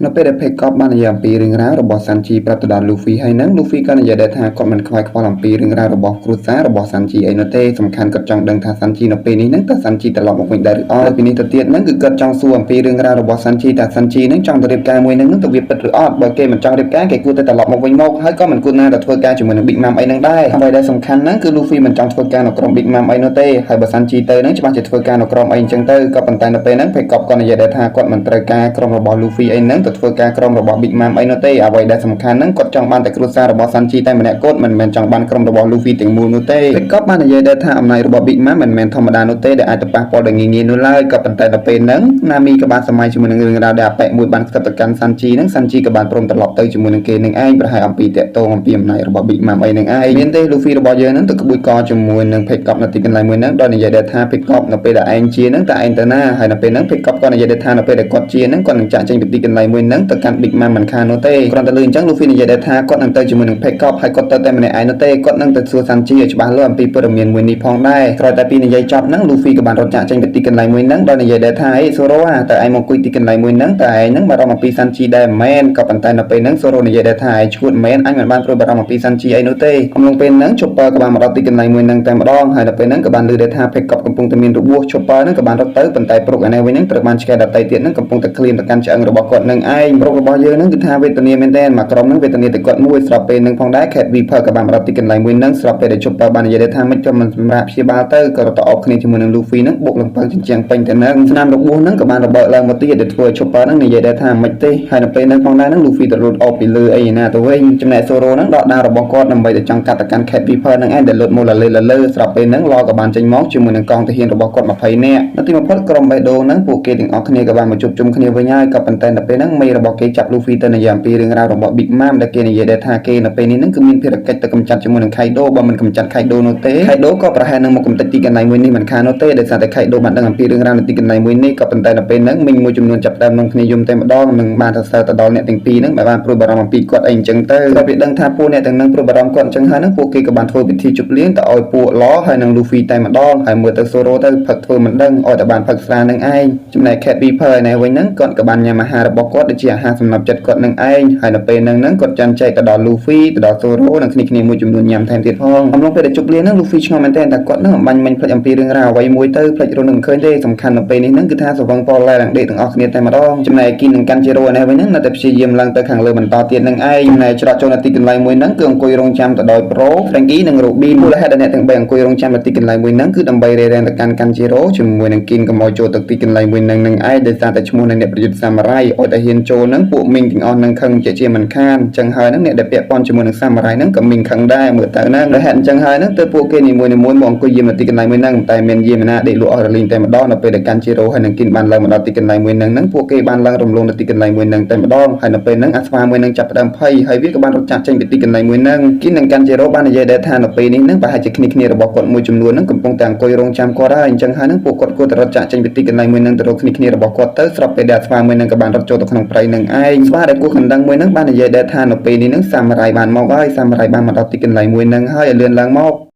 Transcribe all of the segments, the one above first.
នៅពេលដែល Pekop បាននិយាយអំពីរឿងរ៉ាវរបស់ Sanji ប្រាប់ទៅដល់ Luffy ហើយនឹង Luffy ក៏និយាយដែរថាគាត់មិនខ្វាយខ្វល់អំពីរឿងរ៉ាវរបស់គ្រួសាររបស់ Sanji អីនោះទេសំខាន់គាត់ចង់ដឹងថា Sanji នៅពេលនេះនឹងតើ Sanji ត្រឡប់មកវិញដែរឬអត់ពីនេះទៅទៀតនឹងគឺគាត់ចង់សួរអំពីរឿងរ៉ាវរបស់ Sanji តើ Sanji នឹងចង់ទៅរៀបការមួយនឹងទៅវាពិតឬអត់បើគេមិនចង់រៀបការគេគួរតែត្រឡប់មកវិញមកហើយក៏មិនគួរណាទៅធ្វើការជាមួយនឹង Big Mom អីនឹងដែរអ្វីដែលសំខាន់ហ្នឹងគឺ Luffy មិនចង់ធ្វើការនៅក្រុម Big Mom អីនោះទេហើយបើ Sanji ទៅនឹងច្បាស់ជាធ្វើការនៅក្រុមអីអញ្ចឹងទៅក៏ប៉ុន្តែនៅពេលហ្នឹង Pekop ក៏និយាយដែរថាគាត់មិនត្រូវការក្រុមរបស់ Luffy អីហ្នឹងទៅធ្វើការក្រុមរបស់ Big Mom អីនោះទេអ្វីដែលសំខាន់ហ្នឹងគាត់ចង់បានតែគ្រួសាររបស់ Sanji តែម្នាក់គត់មិនមែនចង់បានក្រុមរបស់ Luffy ទាំងមូលនោះទេ Pekop បាននិយាយដែរថាអំណាចរបស់ Big Mom មិនមែនធម្មតានោះទេដែលអាចទៅប៉ះពាល់ដល់ងាយៗនោះឡើយក៏ប៉ុន្តែដល់ពេលហ្នឹង Nami ក៏បានសម័យជាមួយនឹងរឿងរ៉ាវដែលអាប៉ែកមួយបានស្ទាប់ទៅកាន់ Sanji ហ្នឹង Sanji ក៏បានព្រមត្រឡប់ទៅជាមួយនឹងគេនឹងឯងប្រហែលអំពីតាក់ទងអំពីអំណាចរបស់ Big Mom អីនឹងឯងមានទេ Luffy របស់យើងហ្នឹងទៅក្បួយកជាមួយនឹង Pekop នៅទីកន្លែងមួយហ្នឹងដោយនិយាយដែរថា Pekop នៅពេលដែលឯងជាហ្នឹងតើឯងទៅណាហើយនៅពេលហ្នឹង Pekop ក៏និយាយដែរថានៅពេលដែលគាត់ជាហ្នឹងគាត់នឹងចាក់ចេញពីទីកន្លែងមួយហ្នឹងទៅកាន់ Big Mom មិនខាននោះទេគ្រាន់តែលឺអញ្ចឹង Luffy និយាយដែរថាគាត់នឹងទៅជាមួយនឹង Pekop ហើយគាត់ទៅតែម្នាក់ឯងនោះទេគាត់នឹងទៅសួរ Sanji ឲ្យច្បាស់លាស់អំពីព័ត៌មានមួយនេះផងដែរក្រោយតែពីនិយាយចប់ហ្នឹង Luffy ក៏បានរត់ចាក់ចេញពីទីកន្លែងមួយហ្នឹងដោយនិយាយដែរថាអេ Zoro តើឯងមកអង្គុយទីកន្លែងមួយហ្នឹងតើឯងហ្នឹងបារម្ភអំពី Sanji ដែរមែនក៏ប៉ុន្តែនៅពេលហ្នឹង Zoro និយាយដែរថាឯងឈួតមែនអញមិនបានព្រួយបារម្ភអំពី Sanji អីនោះទេអំឡុងពេលហ្នឹង Chopper ក៏បានមកដល់ទីកន្លែងមួយហ្នឹងតែម្ដងហើយនៅពេលហ្នឹងក៏បានឮដែរថា Pekop កំពុងតែមានរបួស Chopper ហ្នឹងក៏បានរត់ទៅប៉ុន្តែប្រុកឯនេះវិញហ្នឹងត្រូវបានឆ្កែដតៃទៀតហ្នឹងកំពុងតែឃ្លានទៅកាន់ឆ្អឹងរបស់គាត់នឹងឯងប្រុករបស់យើងហ្នឹងគឺថាវេទនាមែនទែនមកក្រុមហ្នឹងវេទនាតែគាត់មួយស្រាប់ពេលហ្នឹងផងដែរ Cat Viper ក៏បានមកដល់ទីកន្លែងមួយហ្នឹងស្រាប់ពេលដែល Chopper បាននិយាយថាមិនក៏មិនសម្រាប់ព្យាបាលទៅក៏រត់ទៅអបគ្នាជាមួយនឹង Luffy ហ្នឹងបុកលំពើជញ្ជាំងពេញទៅនឹងស្នាមរបួសហ្នឹងក៏បានរបើកឡើងមកទៀតដែលធ្វើឲ្យ Chopper ហ្នឹងនិយាយដែរថាមិនទេហើយនៅពេលហ្នឹងផងដែរហ្នឹង Luffy ទៅលូតអបពីលើអីណាទៅវិញចំណែក Zoro ហ្នឹងដកដាវរបស់គាត់ដើម្បីទៅចង់កាត់ទៅកាន់ Cat Viper ហ្នឹងឯងដែលលូតមកលើស្រាប់ពេលហ្នឹង Law ក៏បានចេញមកជាមួយនឹងកងទាហានរបស់គាត់20នាក់នៅទីបំផុតក្រុមបេះដូងហ្នឹងពួកគេទាំងអស់គ្នាក៏បានមកជួបជុំគ្នាវិញហើយក៏ប៉ុន្តែនៅពេលហ្នឹងមេរបស់គេចាប់ Luffy ទៅនិយាយអំពីរឿងរ៉ាវរបស់ Big Mom ដែលគេនិយាយដែរថាគេនៅពេលនេះហ្នឹងគឺមានភារកិច្ចទៅកម្ចាត់ជាមួយនឹង Kaido បើមិនកម្ចាត់ Kaido នោះទេ Kaido ក៏ប្រហែលនឹងមកកំទេចទីកន្លែងមួយនេះមិនខាននោះទេដោយសារតែ Kaido បានដឹងអំពីរឿងរ៉ាវនៅទីកន្លែងមួយនេះក៏ប៉ុន្តែនៅពេលហ្នឹងមីងមួយចំនួនចាប់ដើមនឹងគ្នាយំតែម្ដងនឹងបានសរសើរទៅដល់អ្នកទាំងពីរហ្នឹងដែលបានព្រួយបារម្ភអំពីគាត់អីអញ្ចឹងទៅក៏វាដឹងថាពួកអ្នកទាំងហ្នឹងព្រួយបារម្ភគាត់អញ្ចឹងហើយហ្នឹងពួកគេក៏បានធ្វើពិធីជប់លៀងទៅឲ្យពួក Law ហើយនឹង Luffy តែម្ដងហើយមើលទៅ Zoro ទៅផឹកធ្វើមិនដឹងឲ្យតែបានផឹកស្រានឹងឯងចំណែក Cat Viper ឯនេះវិញហ្នឹងគាត់ក៏បានញ៉ាំអាហាររបស់គាត់ដូចជាអាហារសម្រាប់ចិត្តគាត់នឹងឯងហើយនៅពេលហ្នឹងគាត់ចាំចែកទៅដល់ Luffy ទៅដល់ Zoro និងគ្នាមួយចំនួនញ៉ាំថែមទៀតផងអំឡុងពេលដែលជប់លៀងហ្នឹង Luffy ឆ្ងល់មែនទែនថាគាត់នឹងអំបញ្ញមិញផ្លេចអំពីរឿងរ៉ាវអ្វីមួយទៅផ្លេចរនឹងមិនឃើញទេសំខាន់នៅពេលនេះហ្នឹងគឺថាសវឹងប៉ឡែនិងដេកទាំងអស់គ្នាតែម្ដងចំណែកគីននិងកាន់ជីរ៉ូឯនេះវិញហ្នឹងនៅតែព្យាយាមឡើងទៅខាងលើបន្តទៀតនឹងឯងចំណែកច្រកចូលនៅទីកន្លែងមួយហ្នឹងគឺអង្គុយរងចាំទៅដោយ Pro Frankie និង Robin មូលហេតុដែលអ្នកទាំងបីអង្គុយរងចាំនៅទីកន្លែងមួយហ្នឹងគឺដើម្បីរេរ៉ែនទៅកាន់ជីរ៉ូជាមួយនឹងគីនកុំឲ្យចូលទៅទីកន្លែងមួយហ្នឹងនឹងឯងដោយសារតែឈ្មោះនៃអ្នកប្រយុទ្ធសាមរ៉ៃឲ្យតែហ៊ានចូលហ្នឹងពួកមីងទាំងអស់ហ្នឹងខឹងជាមិនខានអញ្ចឹងហើយហ្នឹងអ្នកដែលពាក់ព័ន្ធជាមួយនឹងសាមរ៉ៃហ្នឹងក៏មីងខឹងដែរមើលទៅហ្នឹងដោយហេតុអញ្ចឹងហើយហ្នឹងទៅពួកគេនីមួយៗមកអង្គុយយាមនៅទីកន្លែងមួយហ្នឹងតែមានយាមណាដេកលក់អស់រលីងតែម្ដងនៅពេលដែលកាន់ជីរ៉ូហើយនឹងគីនបានឡើងមកដល់ទីកន្លែងមួយហ្នឹងពួកគេបានឡើងរំលងនៅទីកន្លែងមួយហ្នឹងតែម្ដងហើយនៅពេលហ្នឹងអាស្វាមួយហ្នឹងចាប់ផ្ដើមភ័យហើយវាក៏បានរត់ចាក់ចេញពីទីកន្លែងមួយហ្នឹងគីននិងកាន់ជីរ៉ូបាននិយាយដែរថានៅពេលនេះហ្នឹងប្រហែលជាគ្នារបស់គាត់មួយចំនួនហ្នឹងកំពុងតែអង្គុយរងចាំគាត់ហើយអញ្ចឹងហើយហ្នឹងពួកគាត់គួរតែរត់ចាក់ចេញពីទីកន្លែងមួយហ្នឹងទៅរកគ្នារបស់គាត់ទៅស្រាប់ពេលដែលអាស្វាមួយហ្នឹងក៏បានរត់ចូលទៅក្នុងព្រៃហ្នឹងឯងស្វាដែលគួរខណ្ដឹងមួយហ្នឹងបាននិយាយដែរថានៅពេលនេះហ្នឹងសាមរ៉ៃបានមកហើយសាមរ៉ៃបានមកដល់ទីកន្លែងមួយហ្នឹងហើយឲ្យលឿនឡើងម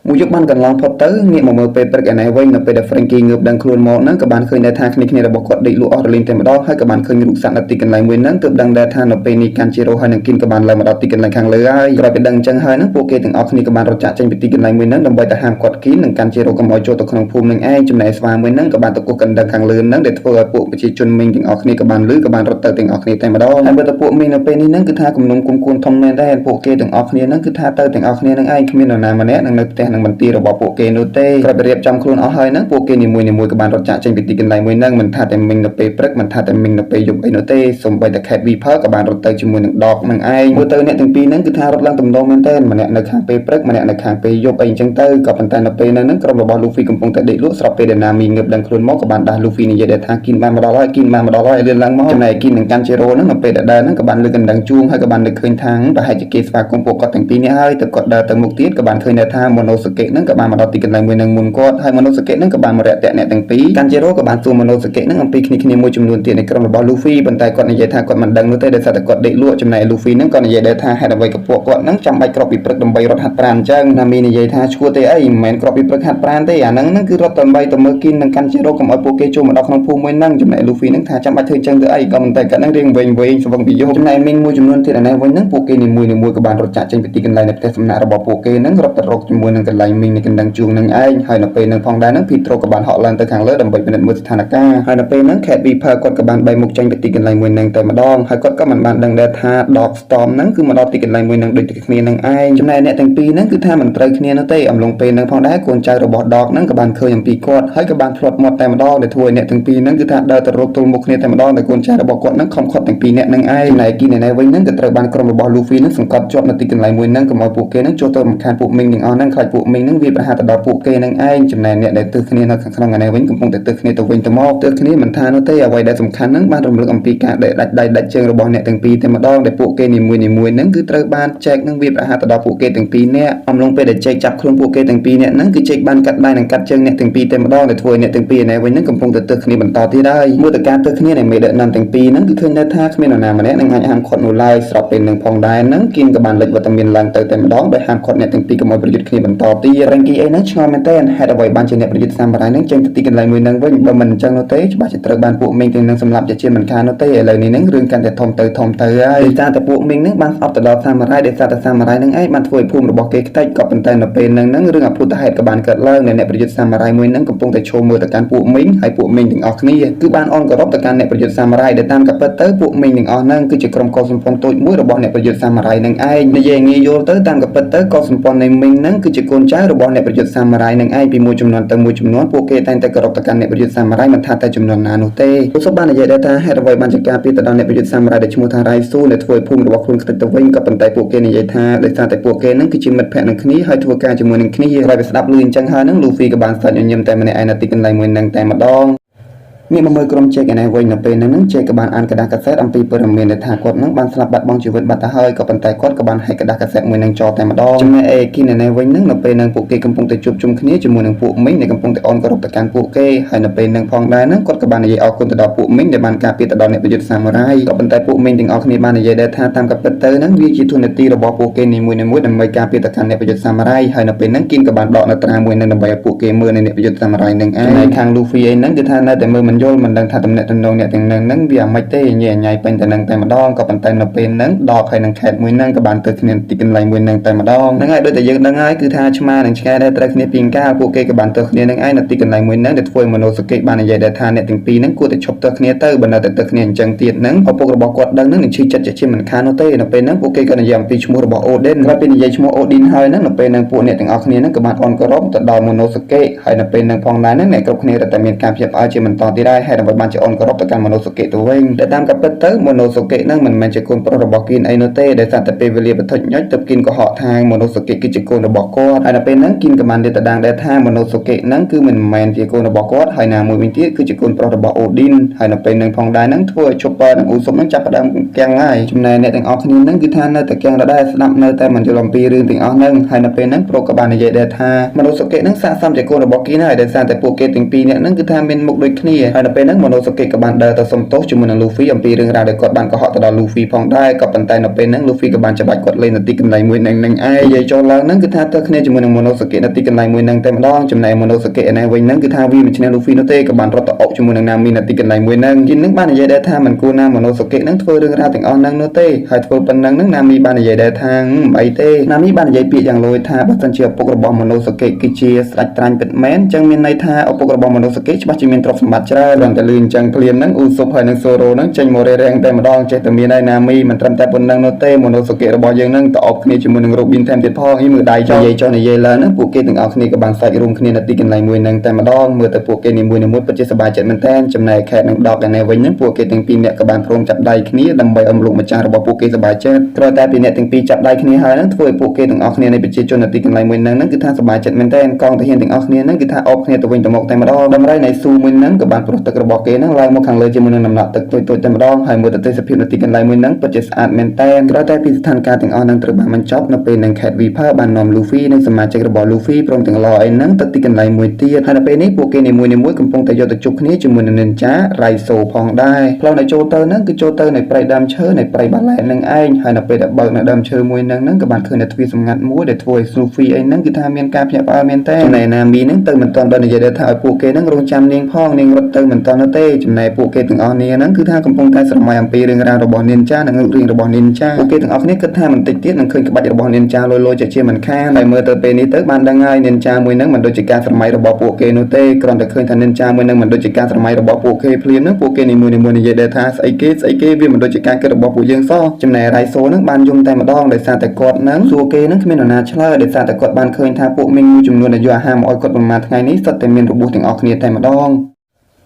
កមួយយប់បានកន្លងផុតទៅងាកមកមើលពេលព្រឹកឯនេះវិញនៅពេលដែល Frankie ងើបដឹងខ្លួនមកហ្នឹងក៏បានឃើញដែរថាគ្នារបស់គាត់ដេកលក់អស់រលីងតែម្ដងហើយក៏បានឃើញរូបសត្វនៅទីកន្លែងមួយហ្នឹងទើបដឹងដែរថានៅពេលនេះកាន់ជីរ៉ូហើយនឹងគីនក៏បានឡើងមកដល់ទីកន្លែងខាងលើហើយក្រោយពីដឹងអញ្ចឹងហើយហ្នឹងពួកគេទាំងអស់គ្នាក៏បានរត់ចាក់ចេញពីទីកន្លែងមួយហ្នឹងដើម្បីទៅហាមគាត់គីននិងកាន់ជីរ៉ូកុំឲ្យចូលទៅក្នុងភូមិនឹងឯងចំណែកស្វាមួយហ្នឹងក៏បានទៅគោះកណ្ដឹងខាងលើហ្នឹងដែលធ្វើឲ្យពួកប្រជាជនមីងទាំងអស់គ្នាក៏បានលឺក៏បានរត់ទៅទាំងអស់គ្នាតែម្ដងហើយបើទៅពួកមីងនៅពេលនេះហ្នឹងគឺថាគំនុំគុំគួនធំមែនដែរពួកគេទាំងអស់គ្នាហ្នឹងគឺថាទៅទាំងអស់គ្នានឹងឯងគ្មាននរណាម្នាក់នឹងនៅផ្ទះនឹងបន្ទារបស់ពួកគេនោះទេក្រោយពីរៀបចំខ្លួនអស់ហើយហ្នឹងពួកគេនីមួយៗក៏បានរត់ចាក់ចេញពីទីកន្លែងមួយហ្នឹងមិនថាតែមីងនៅពេលព្រឹកមិនថាតែមីងនៅពេលយប់អីនោះទេសូម្បីតែ Cat Viper ក៏បានរត់ទៅជាមួយនឹង Dog នឹងឯងមើលទៅអ្នកទាំងពីរហ្នឹងគឺថារត់ឡើងទំនងមែនតើម្នាក់នៅខាងពេលព្រឹកម្នាក់នៅខាងពេលយប់អីអញ្ចឹងទៅក៏ប៉ុន្តែនៅពេលហ្នឹងក្រុមរបស់ Luffy កំពុងតែដេកលក់ស្រាប់ពេលដែល Nami ងើបដឹងខ្លួនមកក៏បានដាស់ Luffy និយាយដែរថាគីនបានមកដល់ហើយគីនបានមកដល់ហើយលឿនឡើងមកចំណែកគីននិងកាន់ជីរ៉ូហ្នឹងនៅពេលដែលដើរហ្នឹងក៏បានលើកកណ្ដឹងជួងហើយក៏បាននឹកឃើញថាប្រហែលជាគេស្វាគមន៍ពួកគាត់ទាំងពីរនេះហើយទៅគាត់ដើរទៅមុខទៀតក៏បានឃើញថា Mono សកេនឹងក៏បានមកដល់ទីកន្លែងមួយនឹងមុនគាត់ហើយមនោសកេនឹងក៏បានមករយៈអ្នកទាំងពីរកាន់ជេរ៉ូក៏បានសួរមនោសកេនឹងអំពីគ្នាមួយចំនួនទៀតនៃក្រុមរបស់ Luffy ប៉ុន្តែគាត់និយាយថាគាត់មិនដឹងនោះទេដោយសារតែគាត់ដេកលក់ចំណែក Luffy នឹងក៏និយាយដែរថាហេតុអ្វីក៏ពួកគាត់នឹងចាំបាច់ក្របពីព្រឹកដើម្បីរត់ហាត់ប្រាណអញ្ចឹងណាមីនិយាយថាឈួតទេអីមិនមែនក្របពីព្រឹកហាត់ប្រាណទេអាហ្នឹងគឺរត់ដើម្បីទៅមើលគីននិងកាន់ជេរ៉ូកុំឲ្យពួកគេចូលមកដល់ក្នុងភូមិមួយហ្នឹងចំណែក Luffy នឹងថាចាំបាច់ធ្វើអញ្ចឹងទៅអីក៏មិនតែគាត់នឹងរៀងវែងស្វឹងពីយប់ចំណែកមីងមួយចំនួនទៀតឯនេះវិញហ្នឹងពួកគេនីមួយក៏បានរត់ចាក់ចេញពីទីកន្លែងនៅផ្ទះសំណាក់របស់ពួកគេហ្នឹងរត់ទៅរកជាមួយនឹងកន្លែងមីងនៃកណ្ដឹងជួងនឹងឯងហើយនៅពេលហ្នឹងផងដែរហ្នឹង Petro ក៏បានហក់ឡើងទៅខាងលើដើម្បីពិនិត្យមើលស្ថានភាពហើយនៅពេលហ្នឹង Cat Viper គាត់ក៏បានបែកមុខចេញពីទីកន្លែងមួយហ្នឹងតែម្ដងហើយគាត់ក៏មិនបានដឹងដែរថា Dog Storm ហ្នឹងគឺមកដល់ទីកន្លែងមួយហ្នឹងដូចតែគ្នានឹងឯងចំណែកអ្នកទាំងពីរហ្នឹងគឺថាមិនត្រូវគ្នានោះទេអំឡុងពេលហ្នឹងផងដែរកូនចៅរបស់ Dog ហ្នឹងក៏បានឃើញអំពីគាត់ហើយក៏បានធ្លាត់មាត់តែម្ដងដែលធ្វើឲ្យអ្នកទាំងពីរហ្នឹងគឺថាដើរទៅរកទល់មុខគ្នាតែម្ដងតែកូនចៅរបស់គាត់ហ្នឹងខំខត់ទាំងពីរអ្នកហ្នឹងឯងចំណែកគីនៅវិញហ្នឹងក៏ត្រូវបានក្រុមរបស់ Luffy ហ្នឹងសង្កត់ជាប់នៅទីកន្លែងមួយហ្នឹងកុំឲ្យពួកគេហ្នឹងចូលទៅរំខានពួកមីងទាំងអស់ហ្នឹងខ្លាចពួកមីងហ្នឹងវាប្រហារទៅដល់ពួកគេហ្នឹងឯងចំណែកអ្នកដែលទើសគ្នានៅខាងក្នុងឯនេះវិញកំពុងតែទើសគ្នាទៅវិញទៅមកទើសគ្នាមិនថានោះទេអ្វីដែលសំខាន់ហ្នឹងបានរំលឹកអំពីការដាច់ដៃដាច់ជើងរបស់អ្នកទាំងពីរតែម្ដងដែលពួកគេនីមួយហ្នឹងគឺត្រូវបានចែកនឹងវាប្រហារទៅដល់ពួកគេទាំងពីរនាក់អំឡុងពេលដែលចែកចាប់ខ្លួនពួកគេទាំងពីរនាក់ហ្នឹងគឺចែកបានកាត់ដៃនិងកាត់ជើងអ្នកទាំងពីរតែម្ដងដែលធ្វើឲ្យអ្នកទាំងពីរឯនេះវិញហ្នឹងកំពុងតែទើសគ្នាបន្តទៀតហើយមួយទៅការទើសគ្នានៃមេដឹកនាំទាំងពីរហ្នឹងគឺឃើញថាគ្មាននរណាម្នាក់នឹងអាចហាមឃាត់នោះឡើយស្របពេលនឹងផងដែរហ្នឹងគៀនក៏បានលេចវត្តមានឡើងទៅតែម្ដងដោយហាមឃាត់អ្នកទាំងពីរកុំឲ្យប្រយុទ្ធគ្នាបន្តទៀតរ៉េងគីអីហ្នឹងឆ្ងល់មែនតើហេតុអ្វីបានជាអ្នកប្រយុទ្ធសាមរ៉ាយហ្នឹងចេញទៅទីកន្លែងមួយហ្នឹងវិញបើមិនអញ្ចឹងនោះទេច្បាស់ជាត្រូវបានពួកមីងទាំងនឹងសម្លាប់ជាមិនខាននោះទេឥឡូវនេះហ្នឹងរឿងកាន់តែធំទៅហើយដោយសារតែពួកមីងហ្នឹងបានស្អប់ទៅដល់សាមរ៉ាយដោយសារតែសាមរ៉ាយហ្នឹងឯងបានធ្វើឲ្យភូមិរបស់គេខ្ទេចក៏ប៉ុន្តែនៅពេលហ្នឹងរឿងអភូតហេតុក៏បានកើតឡើងដែលអ្នកប្រយុទ្ធសាមរ៉ាយមួយហ្នឹងកំពុងតែឈោមមើលទៅកាន់ពួកមីងហើយពួកមីងទាំងអស់គ្នាគឺបានអន់គោរពទៅកាន់អ្នកប្រយុទ្ធសាមរ៉ាយដែលតាមកាពិតទៅពួកមីងទាំងអស់ហ្នឹងគឺជាក្រុមកុលសម្ព័ន្ធតូចមួយរបស់អ្នកប្រយុទ្ធសាមរ៉ាយហ្នឹងឯងនិយាយងាយយល់ទៅតាមកាពិតទៅកុលសម្ព័ន្ធនៃមីងហ្នឹងគឺជាកូនចៅរបស់អ្នកប្រយុទ្ធសាមរ៉ាយហ្នឹងឯងពីមួយចំនួនទៅមួយចំនួនពួកគេតែងតែគោរពទៅកាន់អ្នកប្រយុទ្ធសាមរ៉ាយមិនថាតែចំនួនណានោះទេពួកសុបបាននិយាយដែរថាហេតុអ្វីបានជាការពីទៅដល់អ្នកប្រយុទ្ធសាមរ៉ាយដែលឈ្មោះថារ៉ៃស៊ូដែលធ្វើឲ្យភូមិរបស់ខ្លួនខ្ទេចទៅវិញក៏ប៉ុន្តែពួកគេនិយាយថាដោយសារតែពួកគេហ្នឹងគឺជាមិត្តភក្តិនឹងគ្នាហើយធ្វើការជាមួយនឹងគ្នាហើយវាស្ដាប់ឮអញ្ចឹងហើយហ្នឹង Luffy ក៏បានស្ដាច់ញញឹមតែម្នាក់ឯងនៅទីកន្លែងមួយហ្នឹងតែម្ដងមានមើលក្រុមជែកឯនេះវិញនៅពេលហ្នឹងជែកក៏បានអានกระดาษកាសែតអំពីព័ត៌មានដែលថាគាត់នឹងបានស្លាប់បាត់បង់ជីវិតបាត់ទៅហើយក៏ប៉ុន្តែគាត់ក៏បានហែកกระดาษកាសែតមួយនឹងចោលតែម្ដងចំណែកឯគីនៅនេះវិញហ្នឹងនៅពេលហ្នឹងពួកគេកំពុងតែជួបជុំគ្នាជាមួយនឹងពួកមីងដែលកំពុងតែអន់គោរពទៅកាន់ពួកគេហើយនៅពេលហ្នឹងផងដែរហ្នឹងគាត់ក៏បាននិយាយអរគុណទៅដល់ពួកមីងដែលបានការពារទៅដល់អ្នកប្រយុទ្ធសាមរ៉ាយក៏ប៉ុន្តែពួកមីងទាំងអស់គ្នាបាននិយាយដែរថាតាមកាពិតទៅហ្នឹងវាជាទូនាទីរបស់ពួកគេនីមួយដើម្បីការពារទៅកាន់អ្នកប្រយុទ្ធសាមរ៉ាយហើយនៅពេលហ្នឹងគីនក៏បានដកនៅត្រាមួយនឹងដើម្បីឲ្យពួកគេមើលនៅអ្នកប្រយុទ្ធសាមរ៉ាយហ្នឹងឯងហើយខាង Luffy ឯហ្នឹងគឺថានៅតែមើលមិនយល់មិនដឹងថាតំណែងអ្នកទាំងហ្នឹងវាអាម៉េចទេញ៉ៃញ៉ៃពេញតែនឹងតែម្ដងក៏ប៉ុន្តែនៅពេលហ្នឹងដកហើយនឹងខេតមួយហ្នឹងក៏បានទៅគ្នាទីកន្លែងមួយហ្នឹងតែម្ដងហ្នឹងហើយដូចតែយើងដឹងហើយគឺថាឆ្មានិងឆ្កែដែលត្រូវគ្នាពីងកាលពួកគេក៏បានទៅគ្នានឹងឯងនៅទីកន្លែងមួយហ្នឹងដែលធ្វើឲ្យមនោសកេបាននិយាយដែរថាអ្នកទាំងពីរហ្នឹងគួរតែឈប់ទៅគ្នាទៅបើនៅតែទៅគ្នាអញ្ចឹងទៀតហ្នឹងឪពុករបស់គាត់ដឹងហ្នឹងនឹងឈឺចិត្តជាមិនខាននោះទេនៅពេលហ្នឹងពួកគេក៏និយាយអំពីឈ្មោះរបស់ Odin ក្រោយពីនិយាយឈ្មោះ Odin ហើយហ្នឹងនៅពេលហ្នឹងពួកអ្នកទាំងអស់គ្នាហ្នឹងក៏បានអន់គោរពទៅដល់មនោសកេហើយនៅពេលហ្នឹងផងដែរហ្នឹងអ្នកគ្រប់គ្នាតែមានការភ្ញាក់ផ្អើលជាបន្តទៀតហើយហេតុអ្វីបានជាអន់គោរពទៅកាន់មនោសកេទៅវិញតែតាមកាពិតទៅមនោសកេហ្នឹងមិនមែនជាកូនប្រុសរបស់គីនអីនោះទេដោយសារតែពេលវេលាបន្តិចញ៉ុចទៅគីនក៏ហកថាមនោសកេគឺជាកូនរបស់គាត់ហើយនៅពេលហ្នឹងគីនក៏បានលាតត្រដាងដែរថាមនោសកេហ្នឹងគឺមិនមែនជាកូនរបស់គាត់ហើយណាមួយវិញទៀតគឺជាកូនប្រុសរបស់ Odin ហើយនៅពេលហ្នឹងផងដែរហ្នឹងធ្វើឲ្យ Chopper និង Usopp ហ្នឹងចាប់ផ្ដើមកាំងហើយចំណែកអ្នកទាំងអស់គ្នាហ្នឹងគឺថានៅតែកាំងដដែលស្ដាប់នៅតែមិនយល់អំពីរឿងទាំងអស់ហ្នឹងហើយនៅពេលហ្នឹងប្រុសក៏បាននិយាយដែរថាមនោសកេហ្នឹងស័ក្តិសមជាកូនរបស់គីនហើយដោយសារតែពួកគេទាំងពីរនាក់ហ្នឹងគឺថាមានមុខដូចគ្នាហើយនៅពេលហ្នឹងមនោសកេក៏បានដើរទៅសុំទោសជាមួយនឹង Luffy អំពីរឿងរ៉ាវដែលគាត់បានកុហកទៅដល់ Luffy ផងដែរក៏ប៉ុន្តែនៅពេលហ្នឹង Luffy ក៏បានច្បាច់គាត់លេងនៅទីកន្លែងមួយហ្នឹងឯងនិយាយចូលឡើងហ្នឹងគឺថាទៅគ្នាជាមួយនឹងមនោសកេនៅទីកន្លែងមួយហ្នឹងតែម្ដងចំណែកមនោសកេឯនេះវិញហ្នឹងគឺថាវាមិនឈ្នះ Luffy នោះទេក៏បានរត់ទៅអុកជាមួយនឹង Nami នៅទីកន្លែងមួយហ្នឹងគីនហ្នឹងបាននិយាយដែរថាមិនគួរណាមនោសកេហ្នឹងធ្វើរឿងរ៉ាវទាំងអស់ហ្នឹងនោះទេហើយធ្វើប៉ុណ្ណឹងហ្នឹង Nami បាននិយាយដែរថាមិនអីទេ Nami បាននិយាយពាក្យយ៉ាងលយថាបើសិនជាឪពុករបស់មនោសកេគឺជាស្ដេចត្រាញ់ពិតមែនអញ្ចឹងមានន័យថាឪពុករបស់មនោសកេច្បាស់ជាមានទ្រព្យសម្បត្តិច្រើនដល់តែលឺអញ្ចឹងភ្លាមហ្នឹង Usopp ហើយនិង Zoro ហ្នឹងចេញមករេរាំងតែម្ដងចេះតែមានហើយ Nami មិនត្រឹមតែប៉ុណ្្នឹងនោះទេមនោសកេរបស់យើងហ្នឹងតអប់គ្នាជាមួយនឹង Robin ថែមទៀតផងមើលដៃចុះនិយាយឡើងហ្នឹងពួកគេទាំងអស់គ្នាក៏បានសាច់រួមគ្នានៅទីកន្លែងមួយហ្នឹងតែម្ដងមើលទៅពួកគេនីមួយៗពិតជាសប្បាយចិត្តមែនទែនចំណែក Cat និង Dog ឯនេះវិញហ្នឹងពួកគេទាំងពីរនាក់ក៏បានព្រមចាប់ដៃគ្នាដើម្បីឲ្យលោកម្ចាស់របស់ពួកគេសប្បាយចិត្តក្រោយតែពីអ្នកទាំងពីរចាប់ដៃគ្នាហើយហ្នឹងធ្វើឲ្យពួកគេទាំងអស់គ្នានៃប្រជាជននៅទីកន្លែងមួយហ្នឹងគឺថាសប្បាយចិត្តមែនទែនកងទាហានទាំងអស់គ្នាហ្នឹងគឺថាអបគ្នាទៅវិញទៅមកតែម្ដងដំរីនៃស៊ូមួយហ្នឹងក៏បាន ព្រោះទឹករបស់គេនឹងឡើងមកខាងលើជាមួយនឹងដំណក់ទឹកទុយតែម្ដងហើយមើលទៅទេសភាពនៅទីកន្លែងមួយហ្នឹងពិតជាស្អាតមែនតើក្រោយតែពីស្ថានភាពទាំងអស់ហ្នឹងត្រូវបានបញ្ចប់នៅពេលនឹង Cat Viper បាននាំ Luffy និងសមាជិករបស់ Luffy ព្រមទាំង Law អីហ្នឹងទៅទីកន្លែងមួយទៀតហើយនៅពេលនេះពួកគេនីមួយៗកំពុងតែយកទៅជួបគ្នាជាមួយនឹង Ninja Raizo ផងដែរផ្លូវដែលចូលទៅហ្នឹងគឺចូលទៅในព្រៃដើមឈើនៃព្រៃបាឡែននឹងឯងហើយនៅពេលដែលបើកនៅដើមឈើមួយហ្នឹងក៏បានឃើញនៅទ្វារសម្ងាត់មួយដែលធ្វើឲ្យ Luffy អីហ្នឹងគឺថាមានការភ្ញាក់ផ្អើលមែនតើចំណែក Nami ហ្នឹងទៅមិនទាន់ដល់និយាយថាឲ្យពួកគេហ្នឹងរងចាំនាងផងនាងរត់ទៅមិនទាន់នោះទេចំណែកពួកគេទាំងអស់គ្នាហ្នឹងគឺថាកំពុងតែស្រមៃអំពីរឿងរ៉ាវរបស់ Ninja និងរឿងរបស់ Ninja ពួកគេទាំងអស់គ្នាគិតថាបន្តិចទៀតនឹងឃើញក្បាច់របស់ Ninja លយជាមិនខានហើយមើលទៅពេលនេះទៅបានដឹងហើយ Ninja មួយហ្នឹងមិនដូចជាការស្រមៃរបស់ពួកគេនោះទេគ្រាន់តែឃើញថា Ninja មួយហ្នឹងមិនដូចជាការស្រមៃរបស់ពួកគេភ្លាមហ្នឹងពួកគេនីមួយៗនិយាយថាស្អីគេវាមិនដូចជាការគិតរបស់ពួកយើងសោះចំណែក Raizo ហ្នឹងបានយំតែម្ដងដោយសារតែគាត់ហ្នឹងសួរគេហ្នឹងគ្មាននរណាឆ្លើយដោយសារតែគាត់បានឃើញថាពួកមីងមួយចំនួនដែលយកអាហារមកឲ្យគាត់ប្រមាណថ្ងៃនេះសុទ្ធតែមានរបួសទាំងអស់គ្នាតែម្ដង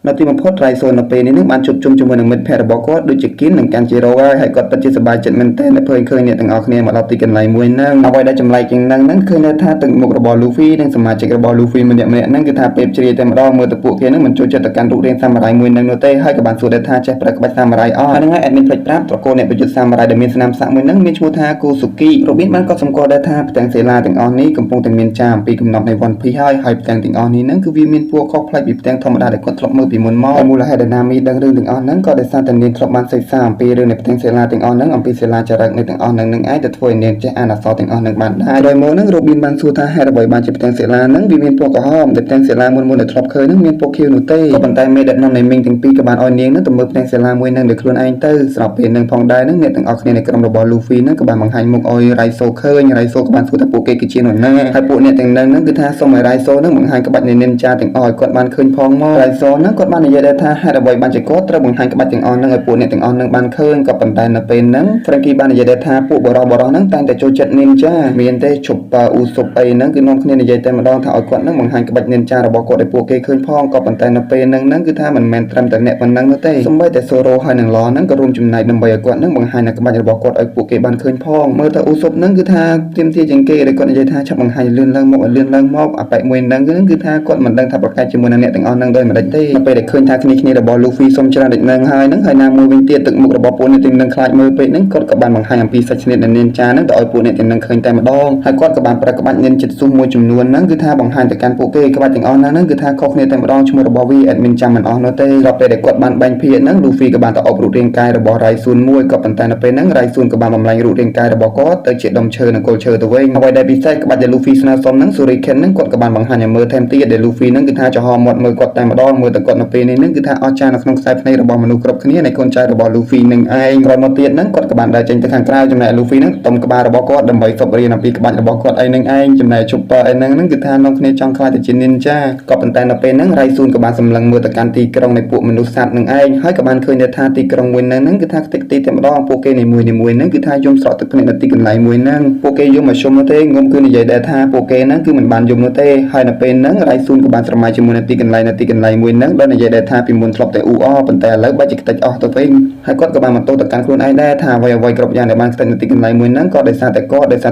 នៅទីបំផុត Raizo នៅពេលនេះនឹងបានជួបជុំជាមួយនឹងមិត្តភ័ក្តិរបស់គាត់ដូចជា Kin និង Kanjiro ហើយគាត់ពិតជាសប្បាយចិត្តមែនទែនដែលឃើញអ្នកទាំងអស់គ្នាមកដល់ទីកន្លែងមួយហ្នឹងអ្វីដែលចម្លែកជាងហ្នឹងឃើញថាទឹកមុខរបស់ Luffy និងសមាជិករបស់ Luffy ម្នាក់ៗហ្នឹងគឺថាពេលជ្រាយតែម្ដងមើលទៅពួកគេហ្នឹងមិនចូលចិត្តទៅកាន់រូបរាងសាមរ៉ាយមួយហ្នឹងនោះទេហើយក៏បានសួរថាចេះប្រើក្បាច់សាមរ៉ាយអស់ហ្នឹងហើយ admin ផ្លេចប្រាប់ត្រកូលអ្នកប្រយុទ្ធសាមរ៉ាយដែលមានស្នាមសាក់មួយហ្នឹងមានឈ្មោះថា Kosuki Robin បានកត់សម្គាល់ដែរថាផ្ទាំងសេឡាទាំងអស់នេះកំពុងតែមានចាអំពីកំណត់នៃ One Piece ហើយផ្ទាំងទាំងអស់នេះហ្នឹងគឺវាមានពណ៌ខុសប្លែកពីផ្ទាំងធម្មតាដែលគាត់ធ្លាប់មើលពីមុនមកមូលហេតុដែល Nami ដឹងរឿងទាំងអស់ហ្នឹងក៏ដោយសារតែនាងធ្លាប់បានសិក្សាអំពីរឿងនៃផ្ទាំងសេឡាទាំងអស់ហ្នឹងអំពីសេឡាចរិតនៃទាំងអស់ហ្នឹងឯងទៅធ្វើឲ្យនាងចេះអានអក្សរទាំងអស់ហ្នឹងបានដែរដោយមកហ្នឹង Robin បានសួរថាហេតុអ្វីបានជាផ្ទាំងសេឡាហ្នឹងវាមានពណ៌ក្រហមដែលផ្ទាំងសេឡាមុនដែលធ្លាប់ឃើញហ្នឹងមានពណ៌ខៀវនោះទេក៏ប៉ុន្តែមេដឹកនាំនៃមីងទាំងពីរក៏បានឲ្យនាងហ្នឹងទៅមើលផ្ទាំងសេឡាមួយហ្នឹងដោយខ្លួនឯងទៅស្រាប់ពេលហ្នឹងផងដែរហ្នឹងអ្នកទាំងអស់គ្នាในក្រុមរបស់ Luffy ហ្នឹងក៏បានបង្ហាញមុខឲ្យ Raizo ឃើញ Raizo ក៏បានសួរថាពួកគេគឺជានរណាហើយពួកអ្នកទាំងហ្នឹងគឺថាសូមឲ្យ Raizo ហ្នឹងបង្ហាញក្បាច់នៃ Ninja ទាំងអស់ឲ្យគាត់បានឃើញផងមក Raizo ហ្នឹងគាត់បាននិយាយដែរថាហេតុអ្វីបានជាគាត់ត្រូវបង្ហាញក្បាច់ទាំងអស់ហ្នឹងឲ្យពួកអ្នកទាំងអស់ហ្នឹងបានឃើញក៏ប៉ុន្តែនៅពេលហ្នឹង Frankie បាននិយាយដែរថាពួកបរិបរហ្នឹងតែងតែចូលចិត្ត Ninja មានទេ Chopper Usopp អីហ្នឹងគឺនាំគ្នានិយាយតែម្ដងថាឲ្យគាត់ហ្នឹងបង្ហាញក្បាច់ Ninja របស់គាត់ឲ្យពួកគេឃើញផងក៏ប៉ុន្តែនៅពេលហ្នឹងគឺថាមិនមែនត្រឹមតែអ្នកប៉ុណ្ណឹងនោះទេសូម្បីតែ Zoro ហើយនិង Law ហ្នឹងក៏រួមចំណែកដើម្បីឲ្យគាត់ហ្នឹងបង្ហាញក្បាច់របស់គាត់ឲ្យពួកគេបានឃើញផងមើលទៅ Usopp ហ្នឹងគឺថាទាមទារជាងគេដែលគាត់និយាយថាឆាប់បង្ហាញលឿនឡើងមកអាប៉ែកមួយហ្នឹងគឺថាគាត់មិនដឹងថាប្រកែកជាមួយនឹងអ្នកទាំងអស់ហ្នឹងដោយមិនដេចទេនៅពេលដែលឃើញថាគ្នារបស់ Luffy សុំច្រើនដូចហ្នឹងហើយណាមួយវិញទៀតទឹកមុខរបស់ពួកអ្នកទាំងនឹងខ្លាចមើលពេកហ្នឹងគាត់ក៏បានបង្ហាញអំពីសាច់ស្និទ្ធនៃ Ninja ហ្នឹងទៅឲ្យពួកអ្នកទាំងនឹងឃើញតែម្ដងហើយគាត់ក៏បានប្រើក្បាច់ Ninjutsu មួយចំនួនហ្នឹងគឺថាបង្ហាញទៅកាន់ពួកគេក្បាច់ទាំងអស់ហ្នឹងគឺថាខុសគ្នាតែម្ដងឈ្មោះរបស់វា admin ចាំមិនអស់នោះទេដល់ពេលដែលគាត់បានបាញ់ភាគហ្នឹង Luffy ក៏បានទៅអបរូបរាងកាយរបស់ Raizun មួយក៏ប៉ុន្តែនៅពេលហ្នឹង Raizun ក៏បានបំលែងរូបរាងកាយរបស់គាត់ទៅជាដុំឈើនិងគល់ឈើទៅវិញអ្វីដែលពិសេសក្បាច់ដែល Luffy ស្នើសុំហ្នឹង Shuriken ហ្នឹងគាត់ក៏បានបង្ហាញឲ្យមើលថែមទៀតដែល Luffy ហ្នឹងគឺថាចំហមាត់មើលគាត់តែម្ដងមើលទៅគាត់នៅពេលនេះហ្នឹងគឺថាអស្ចារ្យនៅក្នុងខ្សែភ្នែករបស់មនុស្សគ្រប់គ្នានៃកូនចៅរបស់ Luffy នឹងឯងក្រោយមកទៀតហ្នឹងគាត់ក៏បានដើរចេញទៅខាងក្រៅចំណែក Luffy ហ្នឹងតុំក្បាលរបស់គាត់ដើម្បីសុំរៀនអំពីក្បាច់របស់គាត់ឯនឹងឯងចំណែក Chopper ឯហ្នឹងគឺថានាំគ្នាចង់ខ្លាចទៅជា Ninja ក៏ប៉ុន្តែនៅពេលហ្នឹង Raizun ក៏បានសម្លឹងមើលទៅកាន់ទីក្រុងនៃពួកមនុស្សសត្វនឹងឯងហើយក៏បានឃើញថាទីក្រុងមួយហ្នឹងគឺថាខ្ទេចខ្ទីតែម្ដងពួកគេនីមួយៗហ្នឹងគឺថាយំស្រក់ទឹកភ្នែកនៅទីកន្លែងមួយហ្នឹងពួកគេយំមកជុំនោះទេងុំគឺនិយាយដែរថាពួកគេហ្នឹងគឺមិនបានយំនោះទេហើយនៅពេលហ្នឹង Raizun ក៏បានស្រមៃជាមួយនៅទីកន្លែងមួយហ្នឹងដោយនិយាយដែរថាពីមុនធ្លាប់តែអ៊ូអរប៉ុន្តែឥឡូវបែរជាខ្ទេចអស់ទៅវិញហើយគាត់ក៏បានបន្ទោសទៅកាន់ខ្លួនឯងដែរថាអ្វីគ្រប់យ៉ាងដែលបានខ្ទេចនៅទីកន្លែងមួយហ្នឹងក៏ដោយសា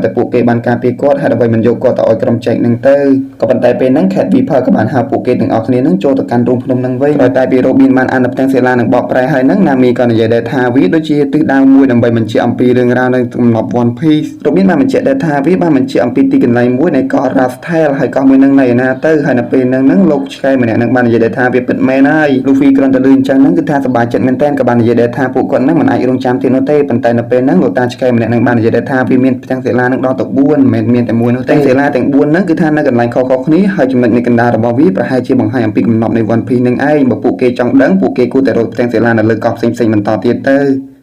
រតែពួកគេបានការពារគាត់ហើយអ្វីមិនយកគាត់ទៅឲ្យក្រុមចែកហ្នឹងទៅក៏ប៉ុន្តែពេលហ្នឹង Cat Viper ក៏បានហៅពួកគេទាំងអស់គ្នាហ្នឹងចូលទៅកាន់រូងភ្នំហ្នឹងវិញហើយតែពី Robin បានអានផ្ទាំងសេឡានឹងបកប្រែហើយហ្នឹង Nami ក៏និយាយដែរថាវាដូចជាទិសដៅមួយដើម្បីបញ្ជាក់អំពីរឿងរ៉ាវនៅកំណត់ One Piece Robin បានបញ្ជាក់ដែរថាវាបានបញ្ជាក់អំពីទីកន្លែងមួយនៃកោះ Ras Tail ហើយកោះមួយហ្នឹងនៅឯណាទៅហើយនៅពេលហ្នឹងលោកឆ្កែម្នាក់ហ្នឹងបាននិយាយដែរថាវាពិតមែនហើយ Luffy គ្រាន់តែលឺអញ្ចឹងហ្នឹងគឺថាសប្បាយចិត្តមែនតើក៏បាននិយាយដែរថាពួកគាត់ហ្នឹងមិនអាចរងចាំទៀតនោះទេប៉ុន្តែនៅពេលហ្នឹងលោកតាឆ្កែម្នាក់ហ្នឹងបាននិយាយដែរថាវាមានផ្ទាំងសេឡានឹងដល់ទៅ4មិនមែនមានតែមួយនោះទេសេឡាទាំង4ហ្នឹងគឺថានៅកន្លែងខុសៗគ្នាហើយចំណុចនៃកណ្ដាលរបស់វាប្រហែលជាបង្ហាញអំពីកំណត់នៃ One Piece នឹងឯងបើពួកគេចង់ដឹងពួកគេគួរតែរកផ្ទាំងសេឡានៅលើកោះផ្សេងៗបន្តទៀតទៅ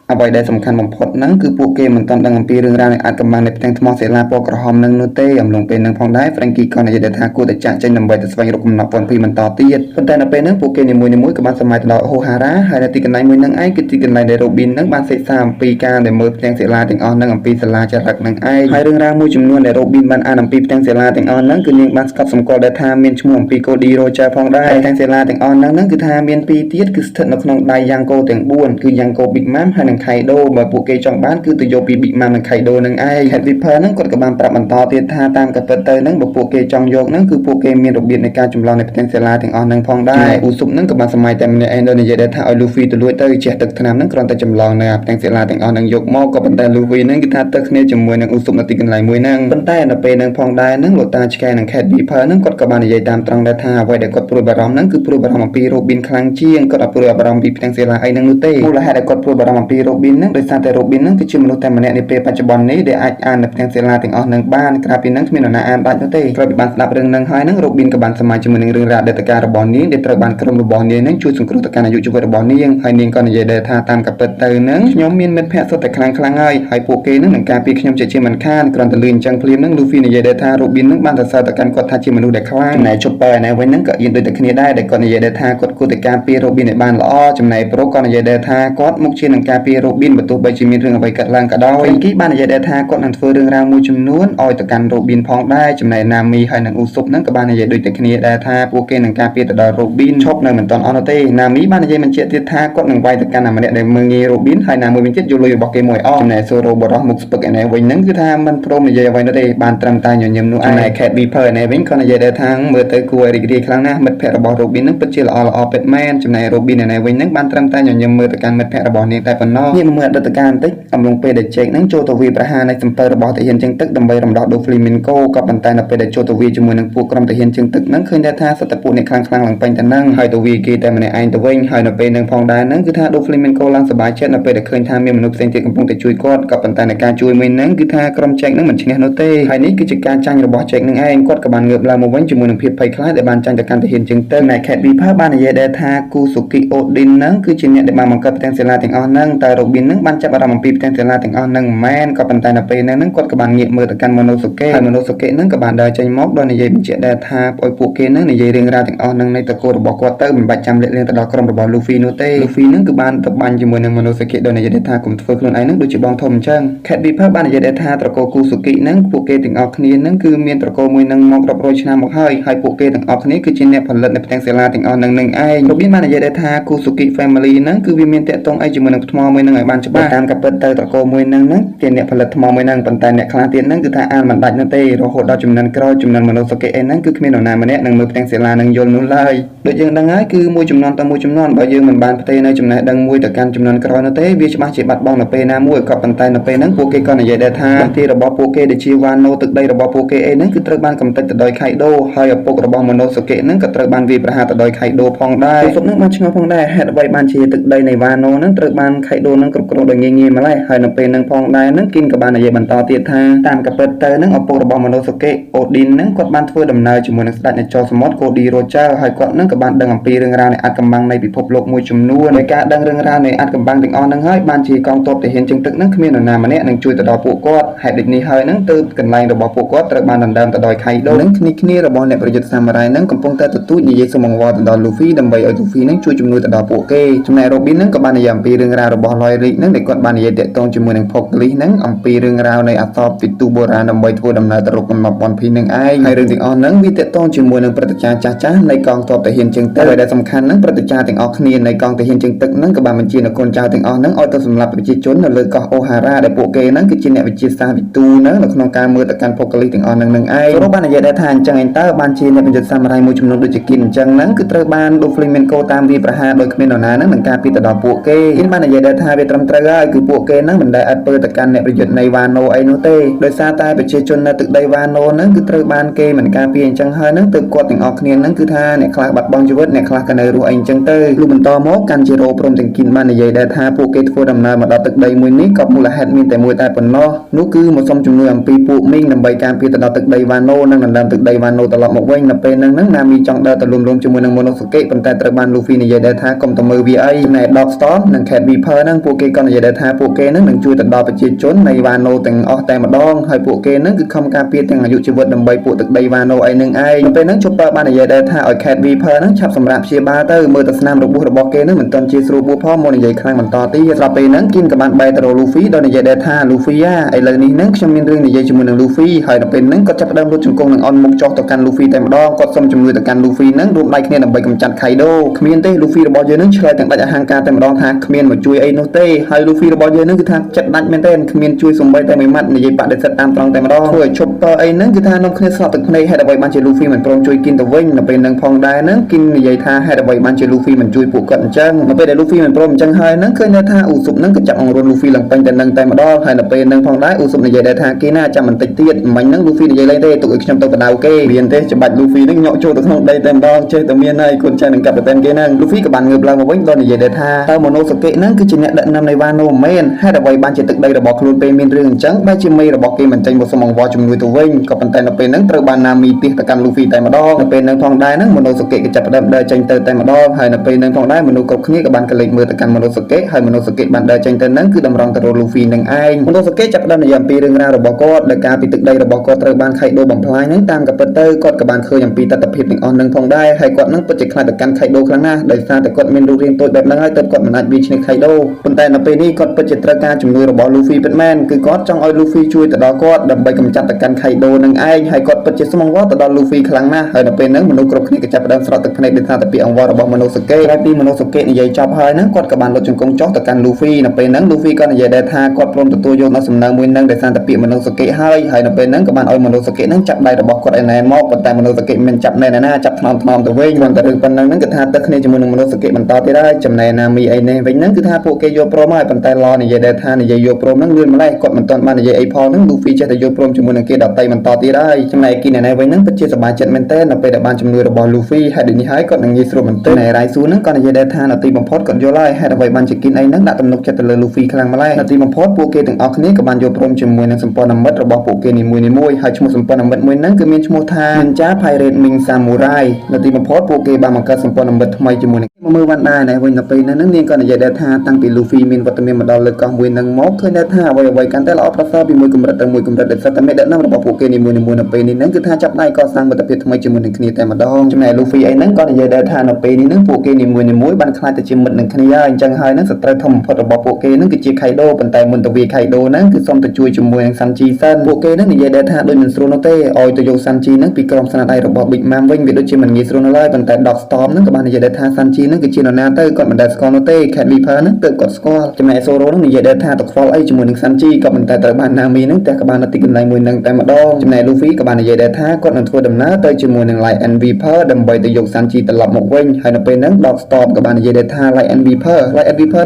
អ្វីដែលសំខាន់បំផុតហ្នឹងគឺពួកគេមិនទាន់ដឹងអំពីរឿងរ៉ាវនៃអាចកម្បាំងនៃផ្ទាំងថ្មសេឡាពណ៌ក្រហមនឹងនោះទេអំឡុងពេលហ្នឹងផងដែរ Frankie ក៏និយាយថាគួរតែចាក់ចេញដើម្បីទៅស្វែងរកកំណត់ One Piece បន្តទៀតប៉ុន្តែនៅពេលហ្នឹងពួកគេនីមួយៗក៏បានសម័យទៅដល់ Ohara ហើយនៅទីកន្លែងមួយហ្នឹងឯងគឺទីកន្លែងដែល Robin ហ្នឹងបានសិក្សាអំពីការដែលមើលផ្ទាំងសេឡាទាំងអស់ហ្នឹងអំពីសាលាចរិតហ្នឹងឯងហើយរឿងរ៉ាវមួយចំនួនដែល Robin បានអានអំពីផ្ទាំងសេឡាទាំងអស់ហ្នឹងគឺនាងបានស្កប់សម្គាល់ដែរថាមានឈ្មោះអំពី Cody Roger ផងដែរផ្ទាំងសេឡាទាំងអស់ហ្នឹងគឺថាមាន2ទៀតគឺស្ថិតនៅក្នុងដៃ Yanko ទាំង4គឺ Yanko Big Mom ហើយនិង នឹងខៃដូបើពួកគេចង់បានគឺទៅយកពី Big Mom និងខៃដូនឹងឯង Cat Viper ហ្នឹងគាត់ក៏បានប្រាប់បន្តទៀតថាតាមកាពិតទៅហ្នឹងបើពួកគេចង់យកហ្នឹងគឺពួកគេមានរបៀបនៃការចម្លងនៃផ្ទាំងសិលាទាំងអស់ហ្នឹងផងដែរឧសុបហ្នឹងក៏បានសម័យតែម្នាក់ឯងដោយនិយាយដែរថាឲ្យ Luffy ទៅលួចទៅជះទឹកថ្នាំហ្នឹងគ្រាន់តែចម្លងនៅផ្ទាំងសិលាទាំងអស់ហ្នឹងយកមកក៏ប៉ុន្តែ Luffy ហ្នឹងគឺថាទៅគ្នាជាមួយនឹងឧសុបនៅទីកន្លែងមួយហ្នឹងប៉ុន្តែនៅពេលហ្នឹងផងដែរហ្នឹងលោកតាឆ្កែនិង Cat Viper ហ្នឹងគាត់ក៏បាននិយាយតាមត្រង់ដែរថាអ្វីដែលគាត់ព្រួយបារម្ភហ្នឹងគឺព្រួយបារម្ភអំពី Robin ខ្លាំងជាងគាត់អត់ព្រួយបារម្ភពីផ្ទាំងសិលាអីហ្នឹងនោះទេមូលហេតុដែលគាត់ព្រួយបារម្ភអំពី Robin ហ្នឹងដោយសារតែ Robin ហ្នឹងគឺជាមនុស្សតែម្នាក់នាពេលបច្ចុប្បន្ននេះដែលអាចអាននៅផ្ទាំងសិលាទាំងអស់ហ្នឹងបានក្រៅពីហ្នឹងគ្មាននរណាអានដាច់នោះទេក្រោយពីបានស្ដាប់រឿងហ្នឹងហើយហ្នឹង Robin ក៏បានសមាជជាមួយនឹងរឿងរ៉ាវអតីតកាលរបស់នាងដែលត្រូវបានក្រុមរបស់នាងហ្នឹងជួយសង្គ្រោះទៅកាន់អាយុជីវិតរបស់នាងហើយនាងក៏និយាយដែរថាតាមកាពិតទៅហ្នឹងខ្ញុំមានមិត្តភក្តិសុទ្ធតែខ្លាំងហើយពួកគេហ្នឹងនឹងការពារខ្ញុំជាមិនខានគ្រាន់តែលឺអញ្ចឹងភ្លាមហ្នឹង Luffy និយាយដែរថា Robin ហ្នឹងបានសរសើរទៅកាន់គាត់ថាជាមនុស្សដែលខ្លាំងចំណែក Chopper ឯណែវិញហ្នឹងក៏អៀនដូចតែគ្នាដែរដែលគាត់និយាយដែរថាគាត់គួរតែការពារ Robin ឲ្យបានល្អចំណែក Pro ក៏និយាយដែរថាគាត់មុខជានឹងការពារ Robin បើទោះបីជាមានរឿងអ្វីកើតឡើងក៏ដោយ Franky បាននិយាយដែរថាគាត់នឹងធ្វើរឿងរ៉ាវមួយចំនួនឲ្យទៅកាន់ Robin ផងដែរចំណែក Nami ហើយនិង Usopp ហ្នឹងក៏បាននិយាយដូចតែគ្នាដែរថាពួកគេនឹងការពារទៅដល់ Robin ឈប់នៅមិនទាន់អស់នោះទេ Nami បាននិយាយបញ្ជាក់ទៀតថាគាត់នឹងវាយទៅកាន់ម្នាក់ដែលមើលងាយ Robin ហើយណាមួយវិញទៀតយកលុយរបស់គេមួយអស់ចំណែក Zoro បរោះមុខស្ពឹកឯនេះវិញហ្នឹងគឺថាមិនព្រមនិយាយអ្វីនោះទេបានត្រឹមតែញញឹមនោះឯងចំណែក Cat Viper ឯនេះវិញក៏និយាយដែរថាមើលទៅគួរឲ្យរីករាយខ្លាំងណាស់មិត្តភក្តិរបស់ Robin ហ្នឹងពិតជាល្អពិតមែនចំណែក Robin ឯនេះវិញហ្នឹងបានត្រឹមតែញញឹមមើលទៅកាន់មិត្តភក្តិរបស់នាងតែប៉ុណ្ណោះងាកមើលអតីតកាលបន្តិចអំឡុងពេលដែល Jake ហ្នឹងចូលទៅវាយប្រហារនៃសំពៅរបស់ទាហានជើងទឹកដើម្បីរំដោះ Doflamingo ក៏ប៉ុន្តែនៅពេលដែលចូលទៅវាយជាមួយនឹងពួកក្រុមទាហានជើងទឹកហ្នឹងឃើញថាសត្វពួកនេះខ្លាំងឡើងពេញទៅហ្នឹងហើយទៅវាយគេតែម្នាក់ឯងទៅវិញហើយនៅពេលហ្នឹងផងដែរហ្នឹងគឺថា Doflamingo ឡើងសប្បាយចិត្តនៅពេលដែលឃើញថាមានមនុស្សផ្សេងទៀតកំពុងតែជួយគាត់ក៏ប៉ុន្តែในការជួយមួយហ្នឹងគឺថាក្រុម Jake ហ្នឹងមិនឈ្នះនោះទេហើយនេះគឺជាការចាញ់របស់ Jake ហ្នឹងឯងគាត់ក៏បានងើបឡើងមកវិញជាមួយនឹងភាពភ័យខ្លាចដែលបានចាញ់ទៅកាន់ទាហានជើងទឹកនៃ Cat Viper បាននិយាយដែរថា Kusuki Odin ហ្នឹងគឺជាអ្នកដែលបានបង្កើតផ្ទាំងសិលាទាំងអស់ហ្នឹងតែ Robin ហ្នឹងបានចាប់អារម្មណ៍អំពីផ្ទាំងសិលាទាំងអស់ហ្នឹងមិនមែនក៏ប៉ុន្តែនៅពេលហ្នឹងគាត់ក៏បានងាកមើលទៅកាន់ Monosuke ហើយ Monosuke ហ្នឹងក៏បានដើរចេញមកដោយនិយាយបញ្ជាក់ដែរថាឲ្យពួកគេហ្នឹងនិយាយរឿងរ៉ាវទាំងអស់ហ្នឹងនៃតកូលរបស់គាត់ទៅមិនបាច់ចាំលាក់លៀងទៅដល់ក្រុមរបស់ Luffy នោះទេ Luffy ហ្នឹងគឺបានទៅបាញ់ជាមួយនឹង Monosuke ដោយនិយាយថាកុំធ្វើខ្លួនឯងហ្នឹងដូចជាបងធំអញ្ចឹង Cat Viper បាននិយាយថាត្រកូល Kusuki ហ្នឹងពួកគេទាំងអស់គ្នាហ្នឹងគឺមានត្រកូលមួយហ្នឹងមករាប់រយឆ្នាំមកហើយពួកគេទាំងអស់គ្នាគឺជាអ្នកផលិតនៃផ្ទាំងសិលាទាំងអស់ហ្នឹងឯង Robin បាននិយាយថា Kusuki Family ហ្នឹងគឺវាមានតាក់ទងអីជាមួយនឹងថ្មមួយហ្នឹងឲ្យបានច្បាស់តាមកាពិតទៅត្រកូលមួយហ្នឹងជាអ្នកផលិតថ្មមួយហ្នឹងប៉ុន្តែអ្នកខ្លះទៀតហ្នឹងគឺថាអានមិនដាច់នោះទេរហូតដល់ចំនួនក្រោយចំនួន Monosuke ឯហ្នឹងគឺគ្មាននរណាម្នាក់នឹងមើលផ្ទាំងសិលានឹងយល់នោះឡើយដូចយើងដឹងហើយគឺមួយចំនួនទៅមួយចំនួនបើយើងមិនបានផ្ទេរនៅចំណេះដឹងមួយទៅកាន់ចំនួនក្រោយនោះទេវាច្បាស់ជាបាត់បង់នៅពេលណាមួយក៏ប៉ុន្តែនៅពេលហ្នឹងពួកគេក៏និយាយដែរថាបន្ទាយរបស់ពួកគេដែលជា Wano ទឹកដីរបស់ពួកគេឯហ្នឹងគឺត្រូវបានកំទេចទៅដោយ Kaido ហើយឪពុករបស់ Monosuke ហ្នឹងក៏ត្រូវបានវាយប្រហារទៅដោយ Kaido ផងដែរសុខហ្នឹងបានឆ្ងល់ផងដែរហេតុអ្វីបានជាទឹកដីនៃ Wano ហ្នឹងត្រូវបាន Kaido ហ្នឹងគ្រប់គ្រងដោយងាយៗម្ល៉េះហើយនៅពេលហ្នឹងផងដែរហ្នឹងគិនក៏បាននិយាយបន្តទៀតថាតាមកាពិតទៅហ្នឹងឪពុករបស់ Monosuke Odin ហ្នឹងគាត់បានធ្វើដំណើរជាមួយនឹងស្ដេចនៃចោលសមុទ្រ Cody Roger ហើយគាត់ហ្នឹងក៏បានដឹងអំពីរឿងរ៉ាវនៃអាថ៌កំបាំងនៃពិភពលោកមួយចំនួនដោយការដឹងរឿងរ៉ាវនៃអាថ៌កំបាំងទាំងអស់ហ្នឹងហើយបានជាកងទ័ពទាហានជើងទឹកហ្នឹងគ្មាននរណាម្នាក់នឹងជួយទៅដល់ពួកគាត់ហេតុដូចនេះហើយហ្នឹងទើបកន្លែងរបស់ពួកគាត់ត្រូវបានដណ្ដើមទៅដោយ Kaido នឹងគ្នារបស់អ្នកប្រយុទ្ធសាមរ៉ាយហ្នឹងកំពុងតែទទូចនិយាយសុំអង្វរទៅដល់ Luffy ដើម្បីឲ្យ Luffy ហ្នឹងជួយជំនួយទៅដល់ពួកគេចំណែក Robin ហ្នឹងក៏បាននិយាយអំពីរឿងរ៉ាវរបស់ Loic ហ្នឹងដែលគាត់បាននិយាយតាក់ទងជាមួយនឹង Pockelis ហ្នឹងអំពីរឿងរ៉ាវនៃអក្សរពិទូបុរាណដើម្បីធ្វើដំណើរទៅរកកំណប់ One Piece ហ្នឹងឯងហើយរឿងទាំងអស់ហ្នឹងវាតាក់ទងជាមួយនឹងព្រឹត្តិការណ៍ចាស់ៗនៃកងទ័ពទាហានជើងទឹកហើយដែលសំខាន់ហ្នឹងព្រឹត្តិការណ៍ទាំងអស់គ្នានៃកងទាហានជើងទឹកហ្នឹងក៏បានបញ្ជានៅកូនចៅទាំងអស់ហ្នឹងឲ្យទៅសម្លាប់ប្រជាជននៅលើកោះ Ohara ដែលពួកគេហ្នឹងគឺជាអ្នកវិទ្យាសាស្ត្រពិទូនៅក្នុងការមើលទៅកាន់ Pockelis ទាំងអស់ហ្នឹងឯងចូលបាននិយាយដែរថាអញ្ចឹងឯងតើបានជាអ្នកប្រយុទ្ធសាមរ៉ាយមួយចំនួនដូចជាគិនអញ្ចឹងហ្នឹងគឺត្រូវបាន Doflamingo តាមវាប្រហារដោយគ្មាននរណាហ្នឹងនឹងការពារទៅដល់ពួកគេគិនបាននិយាយដែរថាវាត្រឹមត្រូវហើយគឺពួកគេហ្នឹងមិនដែលអត់ពើទៅកាន់អ្នកប្រយុទ្ធនៃ Wano អីនោះទេដោយសារតែប្រជាជននៅទឹកដី Wano ហ្នឹងគឺត្រូវបានគេមិនការពារអញ្ចឹងហើយហ្នឹងទើបគាត់ទាំងអស់គ្នាហ្នឹងគឺថាអ្នកខ្លះបាត់បង់ជីវិតអ្នកខ្លះក៏នៅរស់អីអញ្ចឹងទៅលុះបន្តមកកាន់ជារោព្រមទាំងគិនបាននិយាយដែរថាពួកគេធ្វើដំណើរមកដល់ទឹកដីមួយនេះក៏មូលហេតុមានតែមួយតែប៉ុណ្ណោះនោះគឺមកសុំជំនួយអំពីពួកមីងដើម្បីការពារទៅដល់ទឹកដី Wano និងដណ្ដើមទឹកដី Wano ត្រឡប់មកវិញនៅពេលហ្នឹងNami ចង់ដើរទៅរួមជាមួយនឹង Monosuke ប៉ុន្តែត្រូវបាន Luffy និយាយដែរថាកុំទៅមើលវាអីចំណែក Dogstorm និង Cat Viper ហ្នឹងពួកគេក៏និយាយដែរថាពួកគេហ្នឹងនឹងជួយទៅដល់ប្រជាជននៃ Wano ទាំងអស់តែម្ដងហើយពួកគេហ្នឹងគឺខំការពារទាំងអាយុជីវិតដើម្បីពួកទឹកដី Wano អីហ្នឹងឯងនៅពេលហ្នឹង Chopper បាននិយាយដែរថាឲ្យ Cat Viper ហ្នឹងឆាប់សម្រាប់ព្យាបាលទៅមើលទៅស្នាមរបួសរបស់គេហ្នឹងមិនទាន់ជាស្រួលបួសផងមកនិយាយខ្លាំងបន្តទៀតស្រាប់ពេលហ្នឹងគិនក៏បានបែរទៅរក Luffy ដោយនិយាយដែរថា Luffy ឥឡូវនេះហ្នឹងខ្ញុំមានរឿងនិយាយជាមួយនឹង Luffy ហើយដល់ពេលហ្នឹងគាត់ចាប់ផ្ដើមលុតជង្គង់នឹងអន់មុខចុះទៅកាន់ Luffy តែម្ដងគាត់សុំជំនួយទៅកាន់ Luffy ហ្នឹងរួមដៃគ្នាដើម្បីកម្ចាត់ Kaido គ្មានទេ Luffy របស់យើងហ្នឹងឆ្លើយទាំងដាច់អហង្ការតែម្ដងថាគ្មានមកជួយអីនោះ នោះទេហើយលូហ្វីរបស់យើងនឹងគឺថាចិត្តដាច់មែនទែនគ្មានជួយសំបីតែមួយម៉ាត់និយាយបដិសេធតាមត្រង់តែម្ដងធ្វើឲ្យឈប់តអីហ្នឹងគឺថានាំគ្នាស្លាប់ទឹកភ្នែកហេតុអ្វីបានជាលូហ្វីមិនព្រមជួយគិនទៅវិញនៅពេលហ្នឹងផងដែរហ្នឹងគិននិយាយថាហេតុអ្វីបានជាលូហ្វីមិនជួយពួកគាត់អញ្ចឹងនៅពេលដែលលូហ្វីមិនព្រមអញ្ចឹងហើយហ្នឹងឃើញថាអ៊ូស៊ុបហ្នឹងក៏ចាប់អង្រួនលូហ្វីឡើងពេញតែនឹងតែម្ដងហើយនៅពេលហ្នឹងផងដែរអ៊ូស៊ុបនិយាយដែរថាគេណាចាំបន្តិចទៀតមិញហ្នឹងលូហ្វីនិយាយលេងទេទុកឲ្យខ្ញុំទៅបដៅគេមានទេច្បាច់លូហ្វីហ្នឹងញក់ចូលទៅក្នុងដីតែម្ដងចេះតែមានហើយកូនចៅនឹងកាប់តែគេហ្នឹងលូហ្វីក៏បានងើបឡើងមកវិញដោយនិយាយដែរថាតើម៉ូណូសាកេហ្នឹងគឺជាអ្នកដឹកនាំនៃវ៉ាណូមែនហេតុអ្វីបានជាទឹកដីរបស់ខ្លួនពេលមានរឿងអញ្ចឹងបែរជាមេរបស់គេមិនចេញមកសុំអង្វរជំនួយទៅវិញក៏ប៉ុន្តែនៅពេលហ្នឹងត្រូវបានណាមីទះទៅកាន់លូហ្វីតែម្ដងនៅពេលហ្នឹងផងដែរហ្នឹងម៉ូណូសាកេក៏ចាប់ផ្ដើមដើរចេញទៅតែម្ដងហើយនៅពេលហ្នឹងផងដែរមនុស្សគ្រប់គ្នាក៏បានកលេចមើលទៅកាន់ម៉ូណូសាកេហើយម៉ូណូសាកេបានដើរចេញទៅហ្នឹងគឺតម្រង់ទៅរកលូហ្វីនឹងឯងម៉ូណូសាកេចាប់ផ្ដើមនិយាយអំពីរឿងរ៉ាវរបស់គាត់ដែលការពីទឹកដីរបស់គាត់ត្រូវបានខៃដូបំផ្លាញហ្នឹងតាមក៏ពិតទៅគាត់ក៏បានឃើញអំពីទស្សនវិជ្ជាទាំងអស់ហ្នឹងផងដែរហើយគាត់នឹងពិតជាខ្លាចទៅកាន់ខៃដូខ្លាំងណាស់ដោយសារតែគាត់មានរូបរាងតូចបែបហ្នឹងហើយទើបគាត់មិនអាចវាឈ្នះខៃដូប៉ុន្តែនៅពេលនេះគាត់ពិតជាត្រូវការជំនួយរបស់លូហ្វីពិតមែនគឺគាត់ចង់ឲ្យលូហ្វីជួយទៅដល់គាត់ដើម្បីកម្ចាត់ទៅកាន់ខៃដូនឹងឯងហើយគាត់ពិតជាសុំអង្វរទៅដល់លូហ្វីខ្លាំងណាស់ហើយនៅពេលហ្នឹងមនុស្សគ្រប់គ្នាក៏ចាប់ផ្ដើមស្រក់ទឹកភ្នែកដោយសារតែពាក្យអង្វររបស់ម៉ូណូសាកេក្រោយពីម៉ូណូសាកេនិយាយចប់ហើយហ្នឹងគាត់ក៏បានលុតជង្គង់ចុះទៅកាន់លូហ្វីនៅពេលហ្នឹងលូហ្វីក៏និយាយដែរថាគាត់ព្រមទទួលយកនូវសំណើមួយហ្នឹងដោយសារតែពាក្យម៉ូណូសាកេហើយនៅពេលហ្នឹងក៏បានឲ្យម៉ូណូសាកេហ្នឹងចាប់ដៃរបស់គាត់ឲ្យណែនមកប៉ុន្តែម៉ូណូសាកេមិនចាប់ណែនណាចាប់ថ្នមទៅវិញគ្រាន់តែរឿងប៉ុណ្ណឹងហ្នឹងគឺថាទឹកគ្នាជាមួយនឹងម៉ូណូសាកេបន្តទៀតហើយចំណែកណាមីអីនេះវិញហ្នឹងគឺថាពួកគេយកព្រមហើយប៉ុន្តែឡនិយាយដែរថានិយាយយកព្រមហ្នឹងលឿនម្ល៉េះគាត់មិនទាន់បាននិយាយអីផងហ្នឹងលូហ្វីចេះតែយកព្រមជាមួយនឹងគេដតៃបន្តទៀតហើយចំណែកគីណែណែវិញហ្នឹងពិតជាសប្បាយចិត្តមែនទែននៅពេលដែលបានជំនួយរបស់លូហ្វីហើយដូចនេះហើយគាត់នឹងងាយស្រួលមែនទែនណែរ៉ៃស៊ូហ្នឹងក៏និយាយដែរថានៅទីបំផុតគាត់យល់ហើយហេតុអ្វីបានជាគីនអីហ្នឹងដាក់ទំនុកចិត្តទៅលើលូហ្វីខ្លាំងម្ល៉េះនៅទីបំផុតពួកគេទាំងអស់គ្នាក៏បានយកព្រមជាមួយនឹងសម្ព័ន្ធមិត្តរបស់ពួកគេនីមួយៗហើយឈ្មោះសម្ព័ន្ធមិត្តមួយហ្នឹងគឺមានឈ្មោះថា Ninja Pirate Ming Samurai នៅទីបំផុតពួកគេបានបង្កើតសម្ព័ន្ធមិត្តថ្មីជាមួយនឹងមើលវ៉ាន់ដែរណែវិញនៅពេលហ្នឹងនាងក៏និយាយដែរថាតាំងពីលូហ្វីមានវត្តមានមកដល់លើកោះមួយហ្នឹងមកឃើញដែរថាអ្វីៗកាន់តែល្អប្រសើរពីមួយកម្រិតទៅមួយកម្រិតដែលសិតតែមេដឹកនាំរបស់ពួកគេនីមួយៗនៅពេលនេះហ្នឹងគឺថាចាប់ដៃកសាងមិត្តភាពថ្មីជាមួយនឹងគ្នាតែម្ដងចំណែកលូហ្វីអីហ្នឹងក៏និយាយដែរថានៅពេលនេះហ្នឹងពួកគេនីមួយៗបានខ្លាចទៅជាមិត្តនឹងគ្នាហើយអញ្ចឹងហើយហ្នឹងសត្រូវធំបំផុតរបស់ពួកគេហ្នឹងគឺជាខៃដូប៉ុន្តែមុនទៅវាខៃដូហ្នឹងគឺសុំទៅជួយជាមួយនឹងសាន់ជីសិនពួកគេហ្នឹងនិយាយដែរថាដូចមិនស្រួលនោះទេឲ្យទៅយកសាន់ជីហ្នឹងពីក្រុមស្នាដៃរបស់ Big Mom វិញវាដូចជាមិនងាយស្រួលនោះឡើយប៉ុន្តែ Dog Storm ហ្នឹងក៏បាននិយាយដែរថាសាន់ជីហ្នឹងគឺជានរណាទៅគាត់មិនដែលស្គាល់នោះទេ Cat Viper ហ្នឹងទើបគាត់ស្គាល់ចំណែក Zoro ហ្នឹងនិយាយដែរថាទៅខ្វល់អីជាមួយនឹងសាន់ជីក៏ប៉ុន្តែត្រូវបាន Nami ហ្នឹងតែក៏បាននៅទីកន្លែងមួយហ្នឹងតែម្ដងចំណែក Luffy ក៏បាននិយាយដែរថាគាត់នឹងធ្វើដំណើរទៅជាមួយនឹង Lion Viper ដើម្បីទៅយកសាន់ជីត្រឡប់មកវិញហើយនៅពេលហ្នឹង Dog Storm ក៏បាននិយាយដែរថា Lion Viper ហ្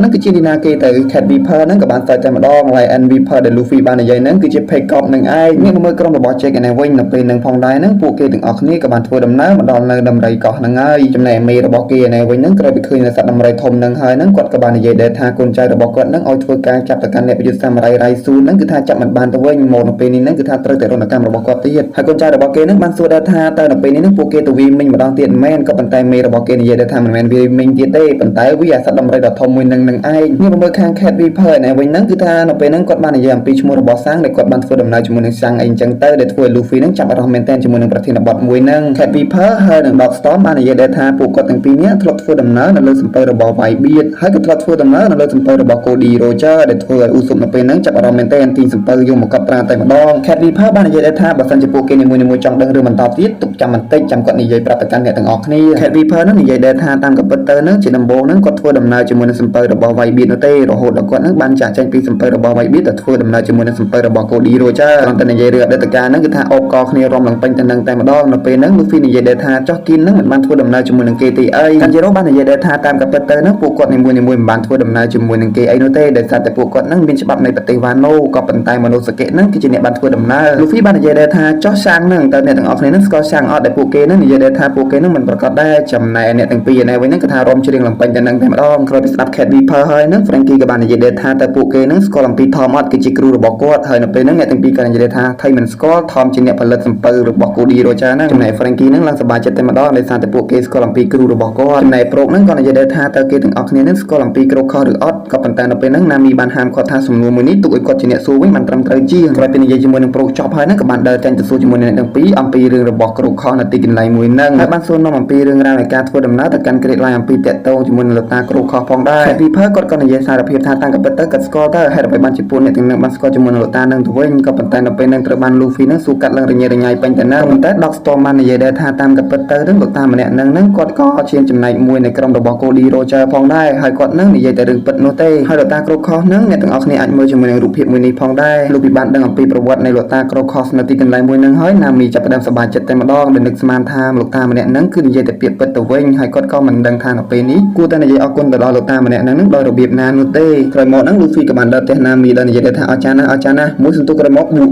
នឹងគឺជាទីណាគេទៅ Cat Viper ហ្នឹងក៏បានសើចតែម្ដង Lion Viper ដែល Luffy បាននិយាយហ្នឹងគឺជា Fake Cop នឹងឯងមានមើលក្រុមរបស់ Jack ឯនេះវិញនៅពេលហ្នឹងផងដែរហ្នឹងពួកគេទាំងអស់គ្នាក៏បានធ្វើដំណើរមកដល់នៅដំរីកោះហ្នឹងហើយចំណែកមេរបស់គេឯនេះវិញហ្នឹងក្រោយពីឃើញនៅសត្វដំរីធំហ្នឹងហើយហ្នឹងគាត់ក៏បាននិយាយដែរថាកូនចៅរបស់គាត់ហ្នឹងឲ្យធ្វើការចាប់ទៅកាន់អ្នកប្រយុទ្ធសាមរ៉ៃរ៉ៃស៊ូហ្នឹងគឺថាចាប់មិនបានទៅវិញមកនៅពេលនេះហ្នឹងគឺថាត្រូវតែរនកម្មរបស់គាត់ទៀតហើយកូនចៅរបស់គេហ្នឹងបានសួរដែរថាតើនៅពេលនេះហ្នឹងពួកគេទៅវាមិញម្ដងទៀតមែនក៏ប៉ុន្តែមេរបស់គេនិយាយដែរថាមិនមែនវាមិញទៀតទេប៉ុន្តែវាអាសត្វដំរីដ៏ធំមួយហ្នឹងឯងនេះមើលខាង Cat Viper ឯវិញហ្នឹងគឺថានៅពេលហ្នឹងគាត់បាននិយាយអំពីឈ្មោះរបស់សាំងដែលគាត់បានធ្វើដំណើរជាមួយនឹងសាំងអីអញ្ចឹងទៅដែលធ្វើឲ្យ Luffy ហ្នឹងចាប់អារម្មណ៍មែនទែនជាមួយនឹងប្រធានបទមួយហ្នឹង Cat Viper ហើយនិង Dog Storm បាននិយាយដែរថាពួកគាត់ទាំងពីរនាក់ធ្លាប់ធ្វើដំណើរនៅលើសំពៅរបស់ Whitebeard ហើយក៏ធ្លាប់ធ្វើដំណើរនៅលើសំពៅរបស់ Cody Roger ដែលធ្វើឲ្យ Usopp នៅពេលហ្នឹងចាប់អារម្មណ៍មែនទែនទីសំពៅយកមកកត់ត្រាតែម្ដង Cat Viper បាននិយាយដែរថាបើសិនជាពួកគេនីមួយៗចង់ដឹងរឿងបន្តទៀតទុកចាំបន្តិចចាំគាត់និយាយប្រាប់ទៅកាន់អ្នកទាំងអស់គ្នា Cat Viper ហ្នឹងនិយាយដែរថាតាមក៏ពិតទៅហ្នឹងជាដំបូងហ្នឹងគាត់ធ្វើដំណើរជាមួយនឹងសំពៅរបស់ Whitebeard នោះទេរហូតដល់គាត់ហ្នឹងបានចាក់ចេញពីសំពៅរបស់ Whitebeard ទៅធ្វើដំណើរជាមួយនឹងសំពៅរបស់ Cody Roger គ្រាន់តែនិយាយរឿងអតីតកាលហ្នឹងគឺថាអបកគ្នារំលងពេញទៅនឹងតែម្ដងនៅពេលហ្នឹង Luffy និយាយដែរថាចោះគីនហ្នឹងមិនបានធ្វើដំណើរជាមួយនឹងគេទេអី Tanjiro បាននិយាយដែរថាតាមក៏ពិតទៅហ្នឹងពួកគាត់នីមួយៗមិនបានធ្វើដំណើរជាមួយនឹងគេអីនោះទេដោយសារតែពួកគាត់ហ្នឹងមានច្បាប់នៃប្រទេសវ៉ាណូក៏ប៉ុន្តែម៉ូណូសាកេហ្នឹងគឺជាអ្នកបានធ្វើដំណើរ Luffy បាននិយាយដែរថាចោះសាំងហ្នឹងតើអ្នកទាំងអស់គ្នាហ្នឹងស្គាល់សាំងអត់ដែលពួកគេហ្នឹងនិយាយដែរថាពួកគេហ្នឹងមិនប្រកាសដែរចំណែកអ្នកទាំងពីរឯនេះវិញហ្នឹងគឺថារំច្រៀងលំពេញតែនឹងតែម្ដងក្រោយពីស្ដាប់ Cat Viper ហើយហ្នឹង Frankie ក៏បាននិយាយដែរថាតើពួកគេហ្នឹងស្គាល់អំពី Tom អត់គឺជាគ្រូរបស់គាត់ហើយនៅពេលហ្នឹងអ្នកទាំងពីរក៏និយាយថាថៃមិនស្គាល់ Tom ជាអ្នកផលិតសំពៅរបស់ Cody Roger ហ្នឹងចំណែក Frankie ហ្នឹងឡើងសប្បាយចិត្តតែម្ដងដោយសារតែពួកគេស្គាល់អំពីគ្រូរបស់គាត់ចំណែក Brook ហ្នឹងក៏និយាយដែរថាតើគេទាំងអស់គ្នាហ្នឹងស្គាល់អំពីគ្រូខុសឬអត់ក៏ប៉ុន្តែនៅពេលហ្នឹង Nami បានហាមគាត់ថាសំណួរមួយនេះទុកឲ្យគាត់ជាអ្នកសួរវិញបានត្រឹមត្រូវជាងក្រោយពីនិយាយជាមួយនឹង Brook ចប់ហើយហ្នឹងក៏បានដើរចេញទៅសួរជាមួយនឹងអ្នកទាំងពីរអំពីរឿងរបស់គ្រូខុសនៅទីកន្លែងមួយហ្នឹងហើយបានសួរនាំអំពីរឿងរ៉ាវនៃការធ្វើដំណើរទៅកាន់ Great Line អំពីតាក់ទងជាមួយនឹងលោកតាគ្រូខុសផងដែរ Viper គាត់ក៏និយាយសារភាពថាតាំងក៏ពិតទៅគាត់ស្គាល់ទៅហេតុអ្វីបានជាពួកអ្នកទាំងហ្នឹងបានស្គាល់ជាមួយនឹងលោកតានឹងទៅវិញក៏ប៉ុន្តែនៅពេលហ្នឹងត្រូវបាន Luffy ហ្នឹងសួរកាត់ឡើងរញ៉េរញ៉ៃពេញទៅណាប៉ុន្តែ Dog Storm បាននិយាយដែរថាតាមក៏ពិតទៅនឹងលោកតាម្នាក់ហ្នឹងគាត់ក៏ជាចំណែកមួយនៃ ក្រុមរបស់កូឌីរ៉ូជ័រផងដែរហើយគាត់នឹងនិយាយតែរឿងពិតនោះទេហើយលោកតាក្រូខសនឹងអ្នកទាំងអស់គ្នាអាចមើលជាមួយនឹងរូបភាពមួយនេះផងដែរលោកពិបានដឹងអំពីប្រវត្តិនៃលោកតាក្រូខសនៅទីកន្លែងមួយនឹងហើយណាមីចាប់ផ្ដើមសប្បាយចិត្តតែម្ដងដែលនឹកស្មានថាលោកតាម្នាក់នឹងគឺនិយាយតែពាក្យពិតទៅវិញហើយគាត់ក៏មិនដឹងថានៅពេលនេះគួរតែនិយាយអរគុណទៅដល់លោកតាម្នាក់នឹងដោយរបៀបណានោះទេក្រោយមកនឹងលូហ្វីក៏បានដល់ផ្ទះណាមីដោយនិយាយថាអចារ្យណាស់មួយសន្ទុះក្រោយមកបួ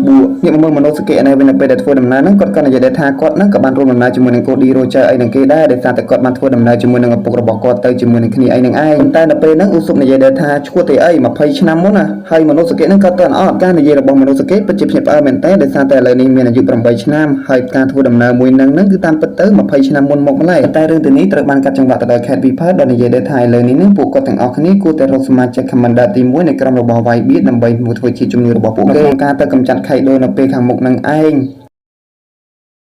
ងាកមកមើលមនុស្សសកេនៅវិញនៅពេលដែលធ្វើដំណើរនឹងគាត់ក៏និយាយថាគាត់នឹងក៏បានរួមដំណើរជាមួយនឹងកូឌីរ៉ូជ័រអីនឹងគេដែរដោយសារតែគាត់បានធ្វើដំណើរជាមួយនឹងឪពុករបស់គាត់ទៅជាមួយនឹងគ្នាអីនឹងឯងតែនៅពេលហ្នឹងអ៊ូស៊ុបនិយាយថាឈួតទេអី20ឆ្នាំមុនណាហើយមនុស្សសកេនឹងក៏ទៅអត់ការនិយាយរបស់មនុស្សសកេពិតជាភ្ញាក់ផ្អើលមែនតើដោយសារតែឥឡូវនេះមានអាយុ8ឆ្នាំហើយការធ្វើដំណើរមួយនឹងគឺតាមពិតទៅ20ឆ្នាំមុនមកម្ល៉េះតែរឿងទាំងនេះត្រូវបានកាត់ចង្វាក់ទៅដោយ Cat Viper ដែលនិយាយថាឥឡូវនេះនឹងពួកគាត់ទាំងអស់គ្នាគួរតែរកសមាជិក Commander ទី1នៃក្រុមរបស់ Whitebeard ដើម្បីធ្វើជាជំនួយរបស់ពួកគេក្នុងការទៅកម្ចាត់ Kaido នៅពេលខាងមុខនឹងឯង